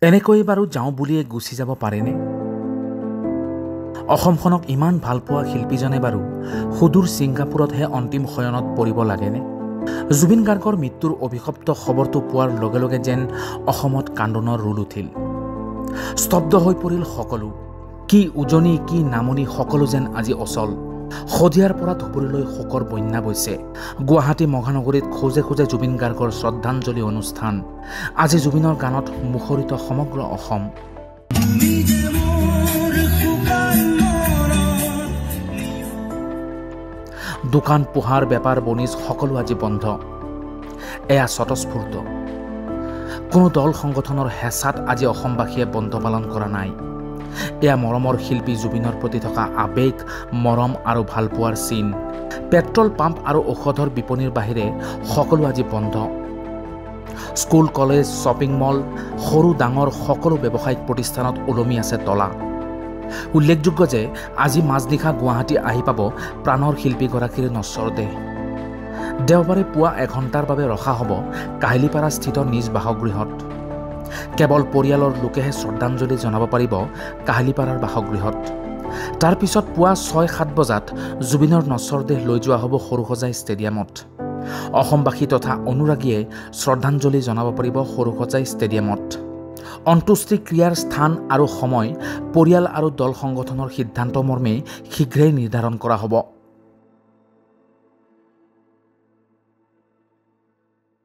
এনেকৈ বাৰু যাওঁ বুলিয়ে গুচি যাব পাৰেনে? অসমখনক ইমান ভালপোৱা শিল্পীজনে বাৰু সুদূৰ ছিংগাপুৰতহে অন্তিম শয়নত পৰিব লাগেনে? জুবিন গাৰ্গৰ মৃত্যুৰ অভিশপ্ত খবৰটো পোৱাৰ লগে লগে যেন অসমত কান্দোনৰ ৰোল উঠিল। স্তব্ধ হৈ পৰিল সকলো। কি উজনি কি নামনি সকলো যেন আজি অচল। শদিয়াৰ পৰা ধুবুৰীলৈ শোকৰ বন্যা বৈছে। গুৱাহাটী মহানগৰীত খোজে খোজে জুবিন গাৰ্গৰ শ্ৰদ্ধাঞ্জলি অনুষ্ঠান। আজি জুবিনৰ গানত মুখৰিত সমগ্ৰ অসম। দোকান পোহাৰ বেপাৰ বণিজ সকলো আজি বন্ধ। এয়া স্বতঃস্ফূৰ্ত। কোনো দল সংগঠনৰ হেঁচাত আজি অসমবাসীয়ে বন্ধ পালন কৰা নাই। এয়া মৰমৰ শিল্পী জুবিনৰ প্ৰতি থকা আৱেগ, মৰম আৰু ভালপোৱাৰ চিন। পেট্ৰল পাম্প আৰু ঔষধৰ বিপণীৰ বাহিৰে সকলো আজি বন্ধ। স্কুল, কলেজ, শ্বপিং মল, সৰু ডাঙৰ সকলো ব্যৱসায়িক প্ৰতিষ্ঠানত ওলমি আছে তলা। উল্লেখযোগ্য যে আজি মাজনিশা গুৱাহাটী আহি পাব প্ৰাণৰ শিল্পীগৰাকীৰ নশ্বৰ দেহ। দেওবাৰে পুৱা এঘণ্টাৰ বাবে ৰখা হ'ব কাহিলীপাৰাস্থিত নিজ বাসগৃহত। কেৱল পৰিয়ালৰ লোকেহে শ্ৰদ্ধাঞ্জলি জনাব পাৰিব কাহিলীপাৰাৰ বাসগৃহত। তাৰ পিছত পুৱা ৬-৭ বজাত জুবিনৰ নশ্বৰ দেহ লৈ যোৱা হ'ব সৰুসজাই ষ্টেডিয়ামত। অসমবাসী তথা অনুৰাগীয়ে শ্ৰদ্ধাঞ্জলি জনাব পাৰিব সৰুসজাই ষ্টেডিয়ামত। অন্ত্যেষ্টিক্ৰিয়াৰ স্থান আৰু সময় পৰিয়াল আৰু দল সংগঠনৰ সিদ্ধান্ত মৰ্মে শীঘ্ৰেই নিৰ্ধাৰণ কৰা হ'ব।